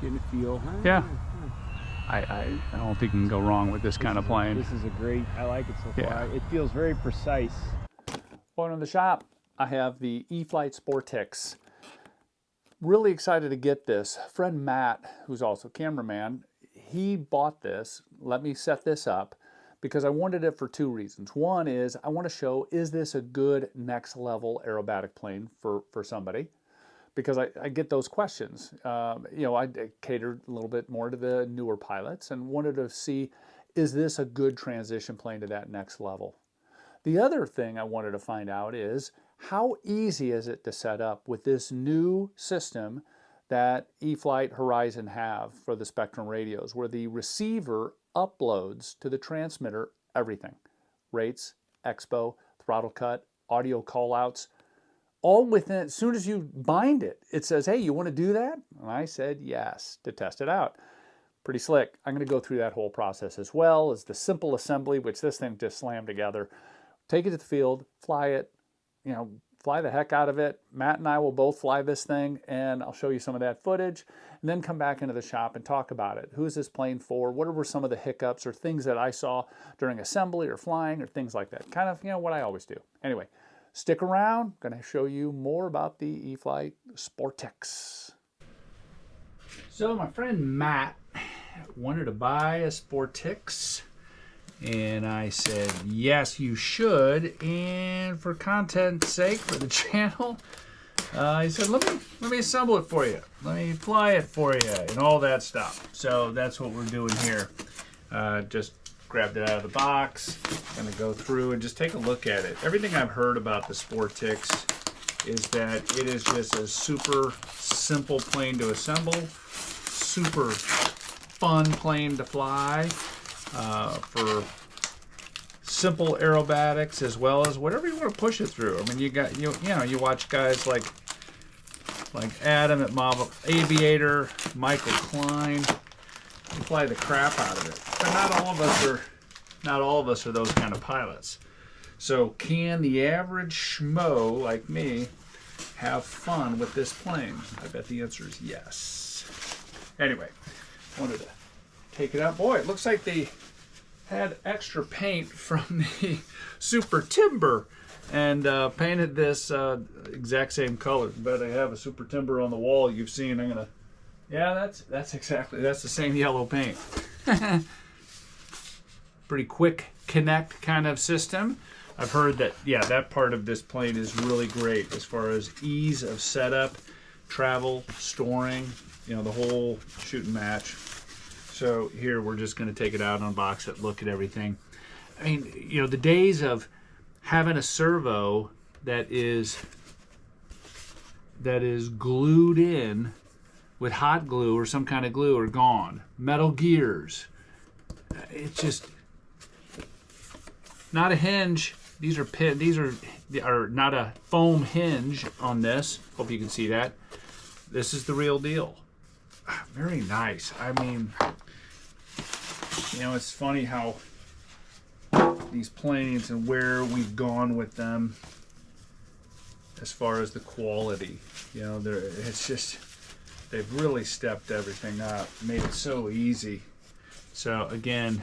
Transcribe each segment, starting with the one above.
Getting a feel, huh? Yeah. I don't think you can go wrong with this kind of plane. This is a great, I like it so far. Yeah. It feels very precise. Going to the shop, I have the Eflite Sportix. Really excited to get this. Friend Matt, who's also cameraman, he bought this, let me set this up, because I wanted it for two reasons. One is I want to show, is this a good next level aerobatic plane for somebody? Because I get those questions. You know, I catered a little bit more to the newer pilots and wanted to see, is this a good transition plane to that next level? The other thing I wanted to find out is, how easy is it to set up with this new system that eFlight Horizon have for the Spektrum radios, where the receiver uploads to the transmitter everything. Rates, expo, throttle cut, audio callouts, all within, as soon as you bind it, it says, hey, you want to do that? And I said yes, to test it out. Pretty slick. I'm going to go through that whole process, as well as the simple assembly, which this thing just slammed together. Take it to the field, fly it, you know, fly the heck out of it. Matt and I will both fly this thing, and I'll show you some of that footage, and then come back into the shop and talk about it. Who is this plane for? What were some of the hiccups or things that I saw during assembly or flying or things like that? Kind of, you know, what I always do. Anyway, stick around. I'm going to show you more about the Eflite Sportix. So my friend Matt wanted to buy a Sportix, and I said, yes, you should. And for content's sake, for the channel, he said, let me assemble it for you. Let me fly it for you and all that stuff. So that's what we're doing here. Just grabbed it out of the box. Gonna go through and just take a look at it. Everything I've heard about the Sportix is that it is just a super simple plane to assemble, super fun plane to fly, for simple aerobatics, as well as whatever you want to push it through. I mean, you got you know you watch guys like Adam at Mob Aviator, Michael Klein, they fly the crap out of it. But not all of us are those kind of pilots. So can the average schmo like me have fun with this plane? I bet the answer is yes. Anyway, wanted to take it out. Boy, it looks like they had extra paint from the Super Timber and painted this exact same color. But I have a Super Timber on the wall you've seen. I'm gonna, yeah, that's the same yellow paint. Pretty quick connect kind of system. I've heard that, yeah, that part of this plane is really great as far as ease of setup, travel, storing, you know, the whole shoot and match. So here we're just going to take it out, unbox it, look at everything. I mean, you know, the days of having a servo that is glued in with hot glue or some kind of glue are gone. Metal gears. It's just not a hinge. These are pin. These are not a foam hinge on this. Hope you can see that. This is the real deal. Very nice. I mean, you know, it's funny how these planes and where we've gone with them as far as the quality. You know, it's just, they've really stepped everything up, made it so easy. So again,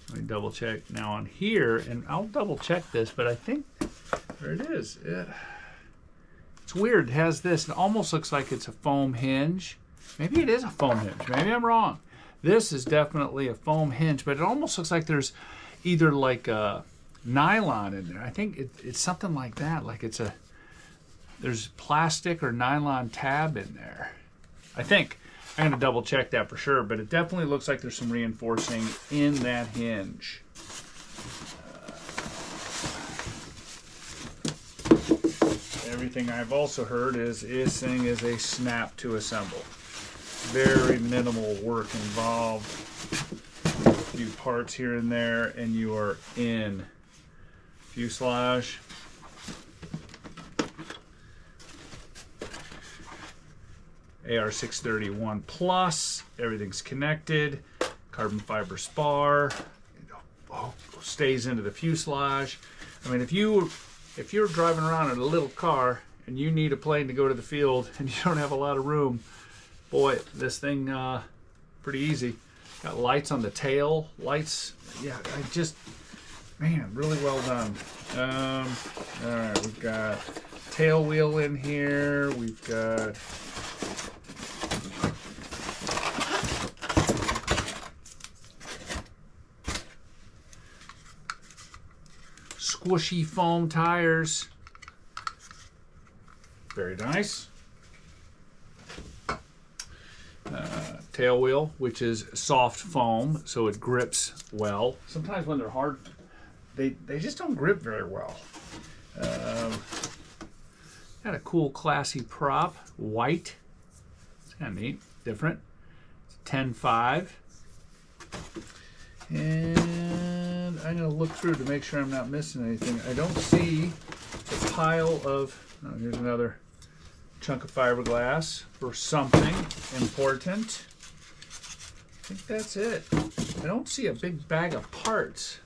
let me double check now on here, and I'll double check this, but I think there it is. It's weird. It has this, it almost looks like it's a foam hinge. Maybe it is a foam hinge. Maybe I'm wrong. This is definitely a foam hinge, but it almost looks like there's either like a nylon in there. I think it's something like that. Like there's plastic or nylon tab in there. I think. I'm going to double check that for sure, but it definitely looks like there's some reinforcing in that hinge. Everything I've also heard is this thing is a snap to assemble. Very minimal work involved. A few parts here and there, and you are in. Fuselage. AR631 Plus, everything's connected, carbon fiber spar, stays into the fuselage. I mean, if you're driving around in a little car and you need a plane to go to the field and you don't have a lot of room, Boy, this thing, pretty easy. Got lights on the tail, lights, yeah, man, really well done. All right, we've got tail wheel in here, we've got squishy foam tires. Very nice. Tail wheel, which is soft foam, so it grips well. Sometimes when they're hard, they just don't grip very well. Got a cool, classy prop, white. It's kind of neat, different. It's a 10.5. And I'm going to look through to make sure I'm not missing anything. I don't see a pile of, oh, here's another chunk of fiberglass for something important. I think that's it. I don't see a big bag of parts.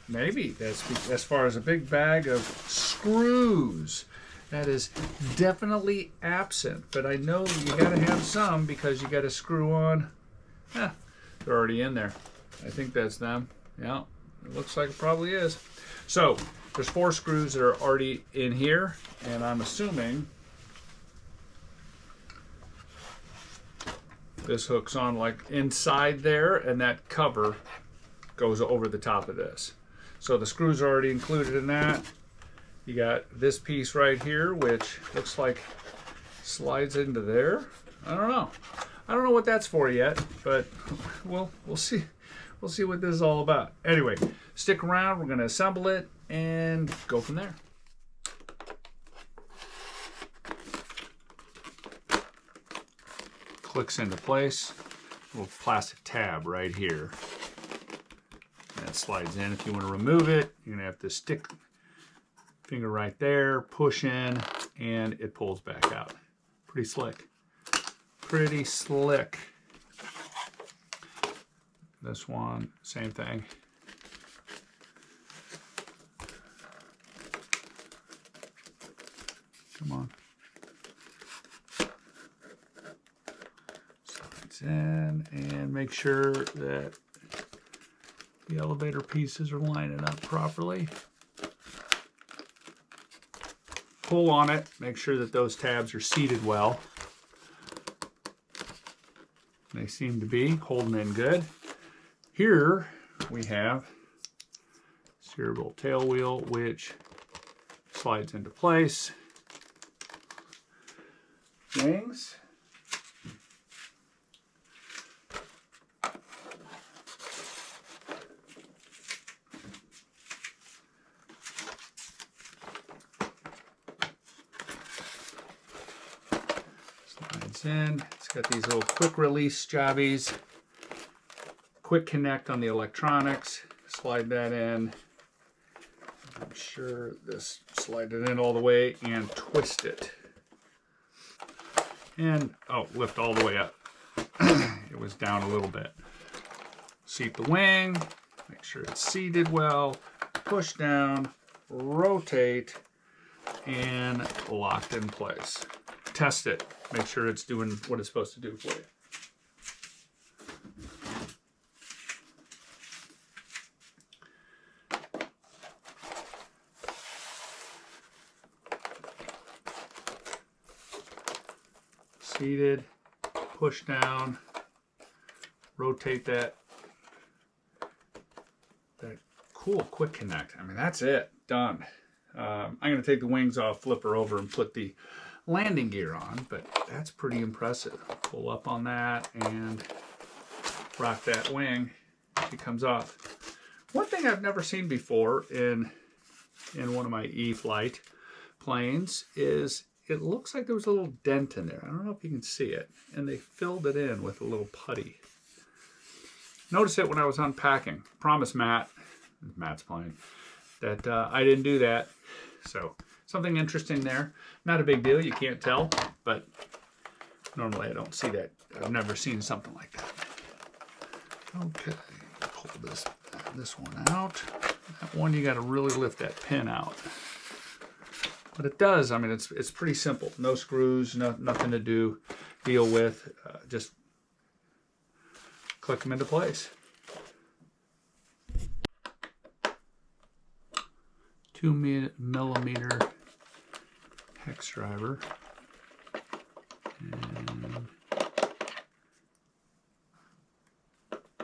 Maybe that's as far as a big bag of screws. That is definitely absent, but I know you gotta have some because you gotta screw on. They're already in there. I think that's them. Yeah, it looks like it probably is. So there's 4 screws that are already in here, and I'm assuming this hooks on like inside there, and that cover goes over the top of this. So the screws are already included in that. You got this piece right here, which looks like slides into there. I don't know. I don't know what that's for yet, but we'll see. We'll see what this is all about. Anyway, stick around. We're going to assemble it and go from there. Clicks into place. A little plastic tab right here. That slides in. If you want to remove it, you're going to have to stick finger right there, push in, and it pulls back out. Pretty slick. Pretty slick. This one, same thing. Come on. Slides in, and make sure that the elevator pieces are lining up properly. Pull on it, make sure that those tabs are seated well. They seem to be holding in good. Here we have steerable tail wheel, which slides into place. Wings. Slides in. It's got these little quick release jobbies. Quick connect on the electronics. Slide that in. I'm sure this slide it in all the way and twist it. And, oh, lift all the way up. It was down a little bit. Seat the wing. Make sure it's seated well. Push down. Rotate. And locked in place. Test it. Make sure it's doing what it's supposed to do for you. Seated, push down, rotate that cool quick connect. I mean, that's it, done. I'm going to take the wings off, flip her over, and put the landing gear on, but that's pretty impressive. Pull up on that and rock that wing. She comes off. One thing I've never seen before in one of my Eflite planes is it looks like there was a little dent in there. I don't know if you can see it. And they filled it in with a little putty. Notice it when I was unpacking. Promise Matt's plane, that I didn't do that. So something interesting there. Not a big deal, you can't tell, but normally I don't see that. I've never seen something like that. Okay, pull this one out. That one you got to really lift that pin out. But it does. I mean, it's pretty simple. No screws, nothing to do. deal with. Just click them into place. 2mm hex driver. And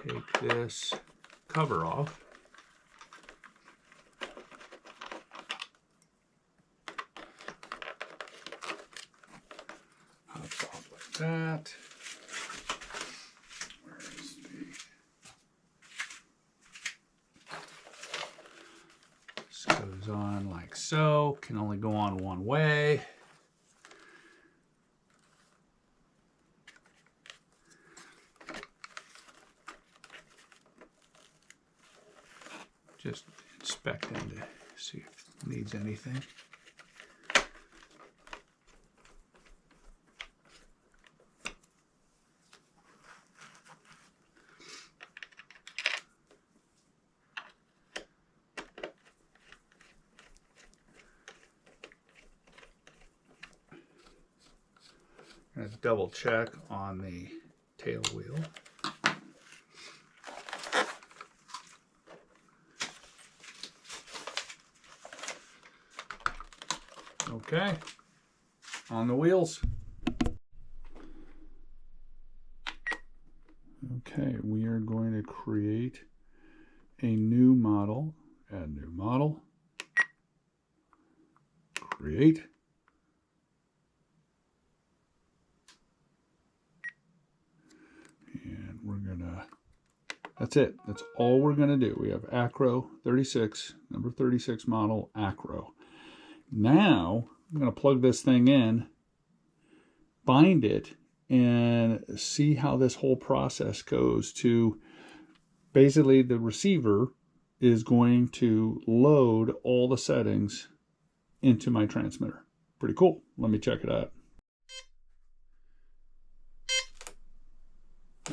take this cover off. Pops off like that. Where's this goes on like so. Can only go on one way. Just inspecting to see if it needs anything. I'm going to double check on the tail wheel. Okay, on the wheels. Okay, we are going to create a new model. Add new model. Create. And we're gonna, that's it. That's all we're gonna do. We have Acro 36, number 36 model Acro. Now, I'm going to plug this thing in, bind it, and see how this whole process goes to basically the receiver is going to load all the settings into my transmitter. Pretty cool. Let me check it out.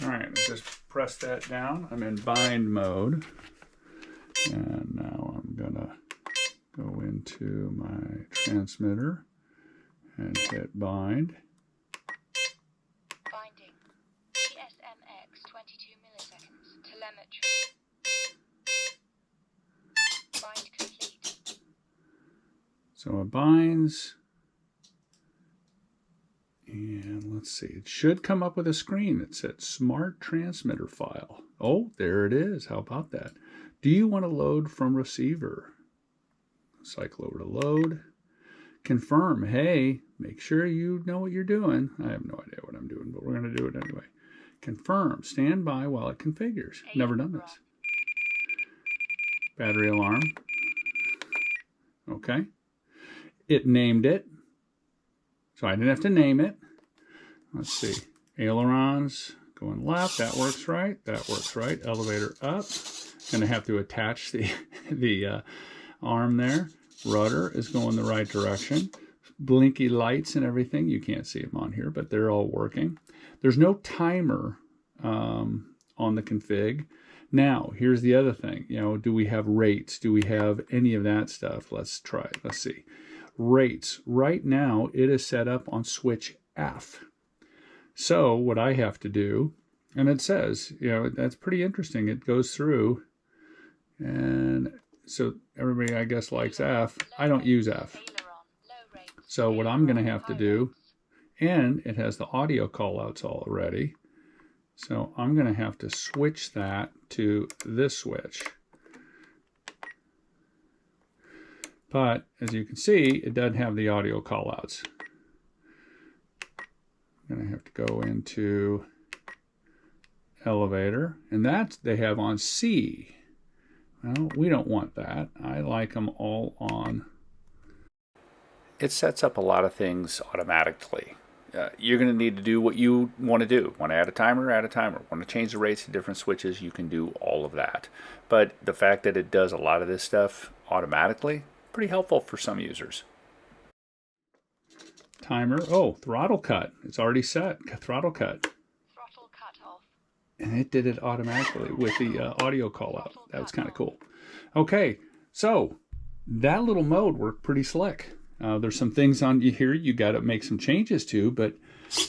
All right, just press that down. I'm in bind mode. And now I'm going to go into my transmitter and hit bind. Binding. GSMX 22 milliseconds. Telemetry. Bind complete. So it binds. And let's see, it should come up with a screen that said Smart Transmitter File. Oh, there it is. How about that? Do you want to load from receiver? Cycle over to load. Confirm. Hey, make sure you know what you're doing. I have no idea what I'm doing, but we're going to do it anyway. Confirm. Stand by while it configures. Never done this. Battery alarm. Okay. It named it. So I didn't have to name it. Let's see. Ailerons going left. That works right. That works right. Elevator up. Going to have to attach the arm there. Rudder is going the right direction. Blinky lights and everything. You can't see them on here, but they're all working. There's no timer on the config. Now, here's the other thing. You know, do we have rates? Do we have any of that stuff? Let's try it. Let's see. Rates. Right now, it is set up on switch F. So what I have to do, and it says, you know, that's pretty interesting. It goes through, and so everybody, I guess, likes F. I don't use F. So what I'm going to have to do, and it has the audio callouts already, so I'm going to have to switch that to this switch. But as you can see, it doesn't have the audio callouts. I'm going to have to go into elevator, and that they have on C. Well, we don't want that. I like them all on. It sets up a lot of things automatically. You're going to need to do what you want to do. Want to add a timer? Add a timer. Want to change the rates to different switches? You can do all of that. But the fact that it does a lot of this stuff automatically, pretty helpful for some users. Timer. Oh, throttle cut. It's already set. Throttle cut. Throttle cut off. And it did it automatically with the audio call out. That was kind of cool. Okay, so that little mode worked pretty slick. There's some things on here you got to make some changes to, but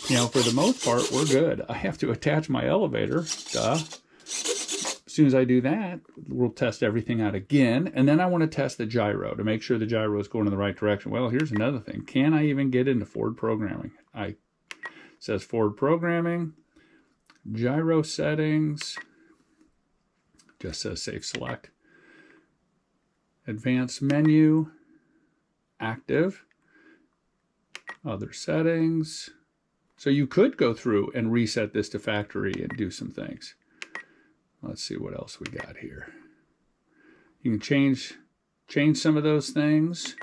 you know, for the most part, we're good. I have to attach my elevator. Duh. As soon as I do that, we'll test everything out again. And then I want to test the gyro to make sure the gyro is going in the right direction. Well, here's another thing. Can I even get into Ford programming? It says Ford programming, gyro settings, just says safe select. Advanced menu, active, other settings. So you could go through and reset this to factory and do some things. Let's see what else we got here. You can change some of those things.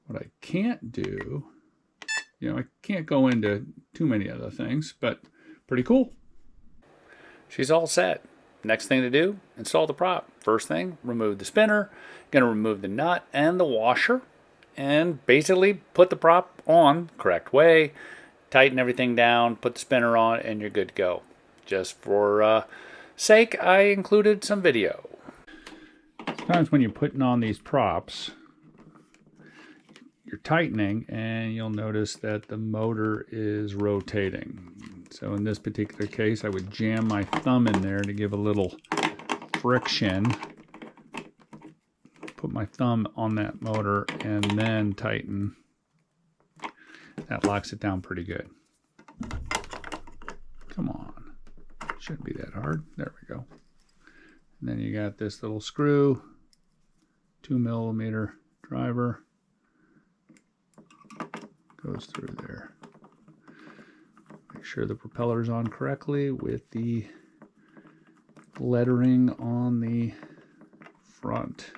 What I can't do, you know, I can't go into too many other things, but pretty cool. She's all set. Next thing to do, install the prop. First thing, remove the spinner. Going to remove the nut and the washer and basically put the prop on the correct way. Tighten everything down, put the spinner on, and you're good to go. Just for sake, I included some video. Sometimes when you're putting on these props, you're tightening and you'll notice that the motor is rotating. So in this particular case, I would jam my thumb in there to give a little friction. Put my thumb on that motor and then tighten. That locks it down pretty good. Come on. Shouldn't be that hard. There we go. And then you got this little screw, 2mm driver. Goes through there. Make sure the propeller's on correctly with the lettering on the front.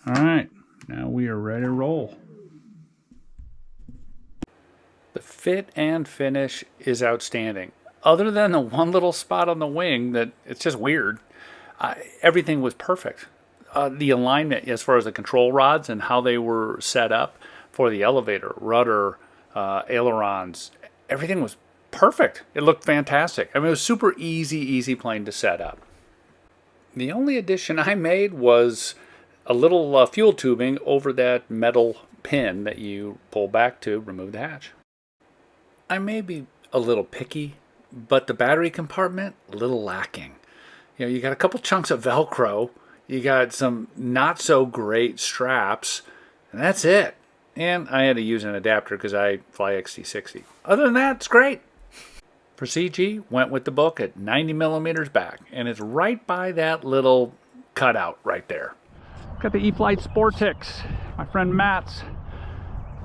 All right, now we are ready to roll. The fit and finish is outstanding. Other than the one little spot on the wing that it's just weird, everything was perfect. The alignment as far as the control rods and how they were set up for the elevator, rudder, ailerons, everything was perfect. It looked fantastic. I mean, it was super easy plane to set up. The only addition I made was a little fuel tubing over that metal pin that you pull back to remove the hatch. I may be a little picky, but the battery compartment, a little lacking. You know, you got a couple chunks of Velcro, you got some not so great straps, and that's it. And I had to use an adapter because I fly XT60. Other than that, it's great. For CG, went with the book at 90mm back, and it's right by that little cutout right there. Got the Eflite Sportix. My friend Matt's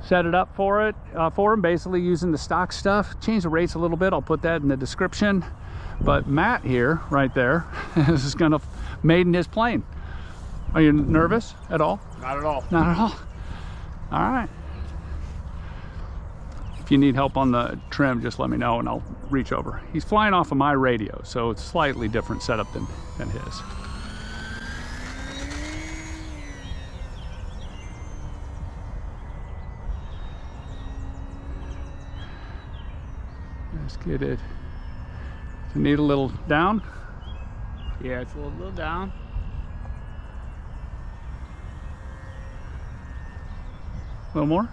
set it up for him, basically using the stock stuff. Change the rates a little bit. I'll put that in the description. But Matt here, right there, is going to Maiden his plane. Are you nervous at all? Not at all. Not at all. All right. If you need help on the trim, just let me know and I'll reach over. He's flying off of my radio, so it's slightly different setup than his. Let's get it. Does it need a little down? Yeah, it's a little down. A little more?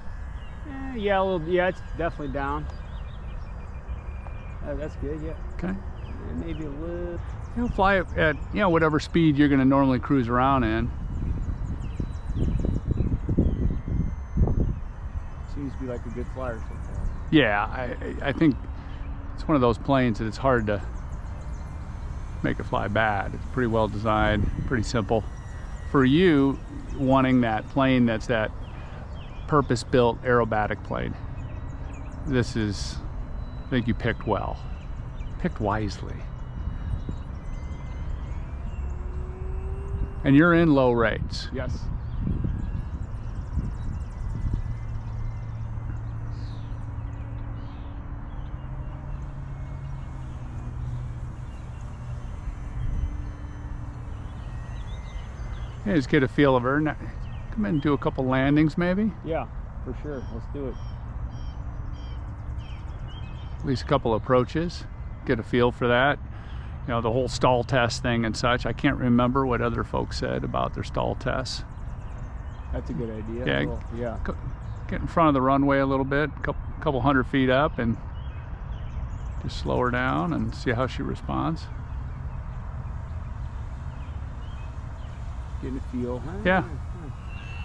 Yeah, a little. Yeah, it's definitely down. That's good. Yeah. Okay. And maybe a little. You'll fly it at whatever speed you're going to normally cruise around in. Seems to be like a good flyer so far. Yeah, I think it's one of those planes that it's hard to make it fly bad. It's pretty well designed, pretty simple. For you wanting that plane that's that purpose-built aerobatic plane, this is, I think you picked well, picked wisely. And you're in low rates. Yes. Yeah, just get a feel of her. Now, come in and do a couple landings maybe. Yeah, for sure. Let's do it. At least a couple approaches. Get a feel for that. You know, the whole stall test thing and such. I can't remember what other folks said about their stall tests. That's a good idea. Yeah. Well, yeah. Get in front of the runway a little bit, couple 100 feet up, and just slow her down and see how she responds. Getting a feel. Yeah.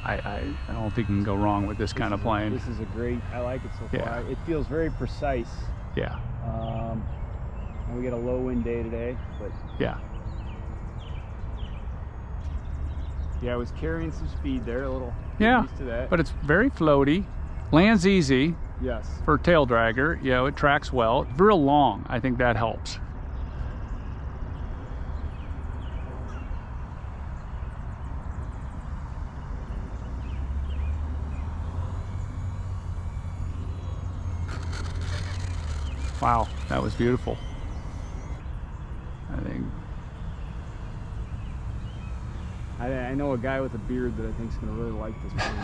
I don't think you can go wrong with this kind of plane. This is a great, I like it so Yeah. far. It feels very precise. Yeah. And we get a low wind day today, but Yeah. yeah, I was carrying some speed there, a little. Yeah. Used to that. But it's very floaty, lands easy Yes. for a tail dragger. You know, it tracks well. It's real long. I think that helps. Wow, that was beautiful. I think I know a guy with a beard that I think is going to really like this plane.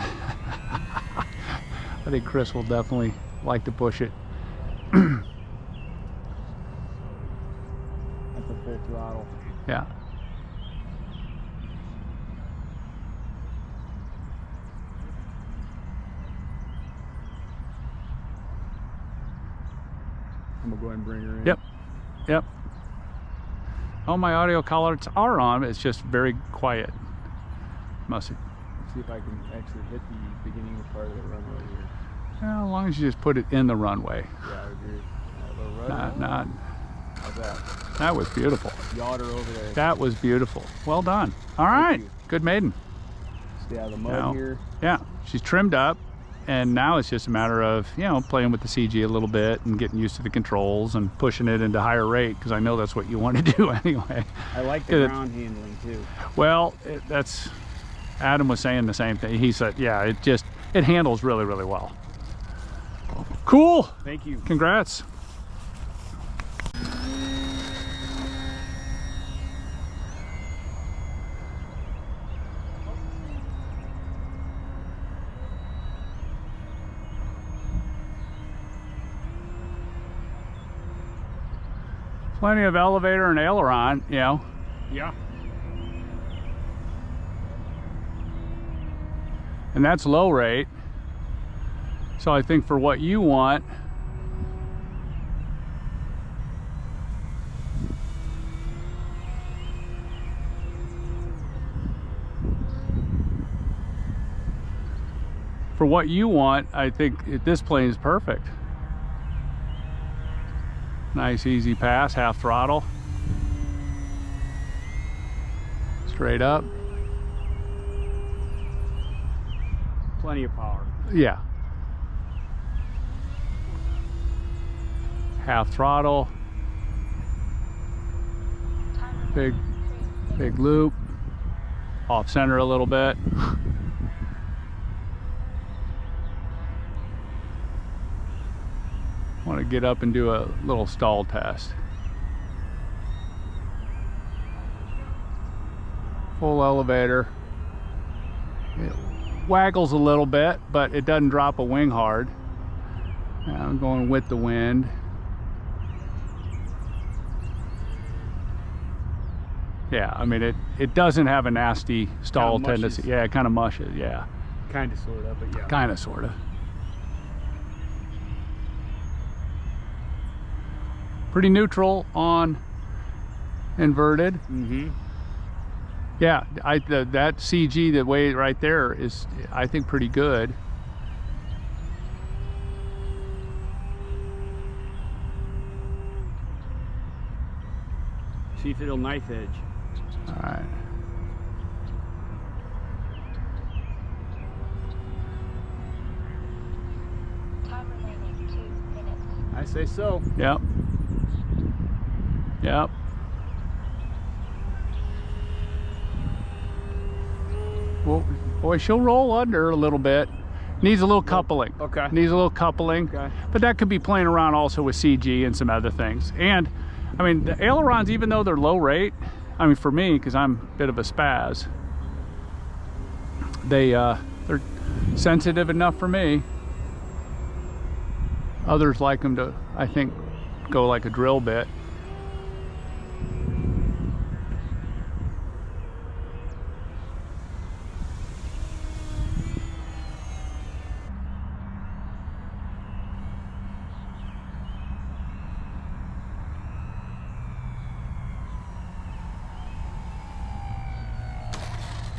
I think Chris will definitely like to push it. At the full throttle. Yeah. I'm going to go ahead and bring her in. Yep. Yep. Oh, my audio collards are on. It's just very quiet. Must have. See if I can actually hit the beginning part of the runway here. Well, as long as you just put it in the runway. Yeah, I agree. A little rudder. Not. How's that? That was beautiful. Yawed her over there. That was beautiful. Well done. All Thank right. you. Good maiden. Stay out of the mud Now, here. yeah, she's trimmed up, and now it's just a matter of, you know, playing with the CG a little bit and getting used to the controls and pushing it into higher rate, because I know that's what you want to do anyway. I like the ground handling too. Well, that's Adam was saying the same thing. He said, yeah, it handles really, really well. Cool. Thank you. Congrats. Plenty of elevator and aileron, you know. Yeah. And that's low rate. So I think for what you want, I think this plane is perfect. Nice easy pass, half throttle. Straight up. Plenty of power. Yeah. Half throttle. Big loop. Off center a little bit. Want to get up and do a little stall test. Full elevator. It waggles a little bit, but it doesn't drop a wing hard. Now I'm going with the wind. Yeah, I mean it doesn't have a nasty stall tendency. Yeah, it kind of mushes, yeah. Kind of, sort of, but yeah. Kind of, sort of. Pretty neutral on inverted. Mm-hmm. Yeah, that CG, the way right there is, I think, pretty good. See if it'll knife edge. All right. Time remaining 2 minutes. I say so. Yep. Yep. Well, boy, she'll roll under a little bit. Needs a little coupling. Okay. Needs a little coupling. Okay. But that could be playing around also with CG and some other things. And, I mean, the ailerons, even though they're low rate, I mean, for me, because I'm a bit of a spaz, they're sensitive enough for me. Others like them to, I think, go like a drill bit.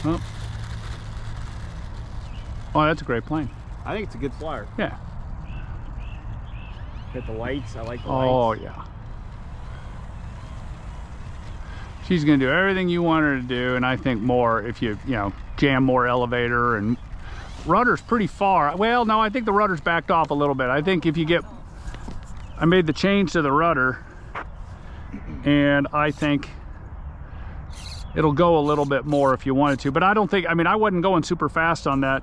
Oh. Oh, that's a great plane. I think it's a good flyer. Yeah. Hit the lights. I like the Oh, lights. yeah. She's going to do everything you want her to do, and I think more if you know, jam more elevator. And rudder's pretty far. Well, no, I think the rudder's backed off a little bit. I think if you get, I made the change to the rudder, and I think it'll go a little bit more if you wanted to. But I don't think, I mean, I wasn't going super fast on that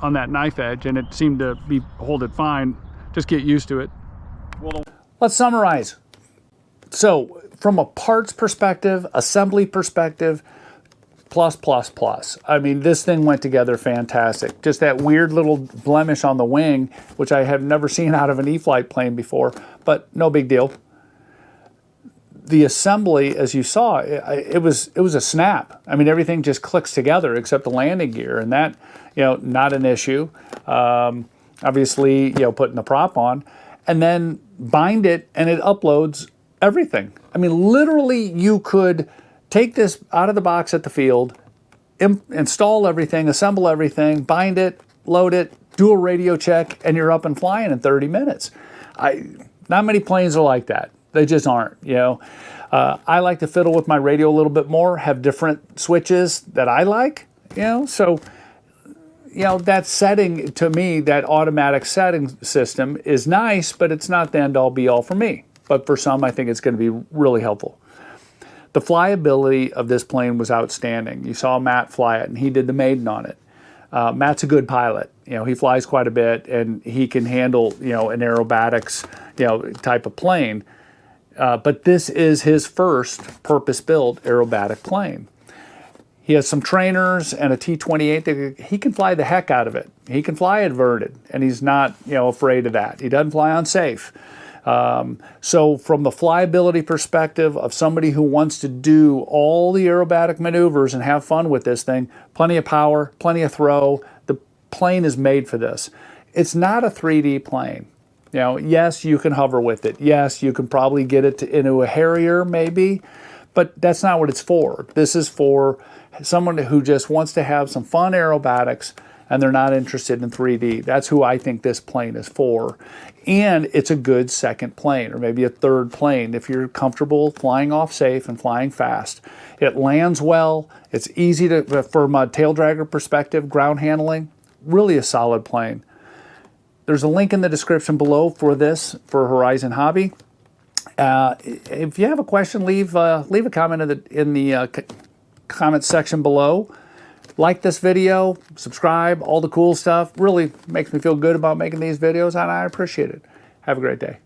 knife edge, and it seemed to be hold it fine. Just get used to it. Well, Let's summarize. So from a parts perspective, assembly perspective, plus. I mean, this thing went together fantastic. Just that weird little blemish on the wing, which I have never seen out of an E-flite plane before, but no big deal. The assembly, as you saw, it was a snap. I mean, everything just clicks together except the landing gear, and that, you know, not an issue. Obviously, you know, putting the prop on, and then bind it, and it uploads everything. I mean, literally, you could take this out of the box at the field, install everything, assemble everything, bind it, load it, do a radio check, and you're up and flying in 30 minutes. Not many planes are like that. They just aren't, you know. I like to fiddle with my radio a little bit more, have different switches that I like, you know. So, you know, that setting, to me, that automatic setting system is nice, but it's not the end-all be-all for me. But for some, I think it's going to be really helpful. The flyability of this plane was outstanding. You saw Matt fly it, and he did the Maiden on it. Matt's a good pilot. You know, he flies quite a bit, and he can handle, you know, an aerobatics, you know, type of plane. But this is his first purpose-built aerobatic plane. He has some trainers and a T-28 that he can fly the heck out of it. He can fly inverted, and he's not, you know, afraid of that. He doesn't fly unsafe. So from the flyability perspective of somebody who wants to do all the aerobatic maneuvers and have fun with this thing, plenty of power, plenty of throw, the plane is made for this. It's not a 3D plane. You know, yes, you can hover with it. Yes, you can probably get it into a Harrier maybe, but that's not what it's for. This is for someone who just wants to have some fun aerobatics and they're not interested in 3D. That's who I think this plane is for. And it's a good second plane, or maybe a third plane, if you're comfortable flying off safe and flying fast. It lands well. It's easy to, from a tail dragger perspective, ground handling, really a solid plane. There's a link in the description below for this, for Horizon Hobby. If you have a question, leave a comment in the comment section below. Like this video, subscribe, all the cool stuff. Really makes me feel good about making these videos, and I appreciate it. Have a great day.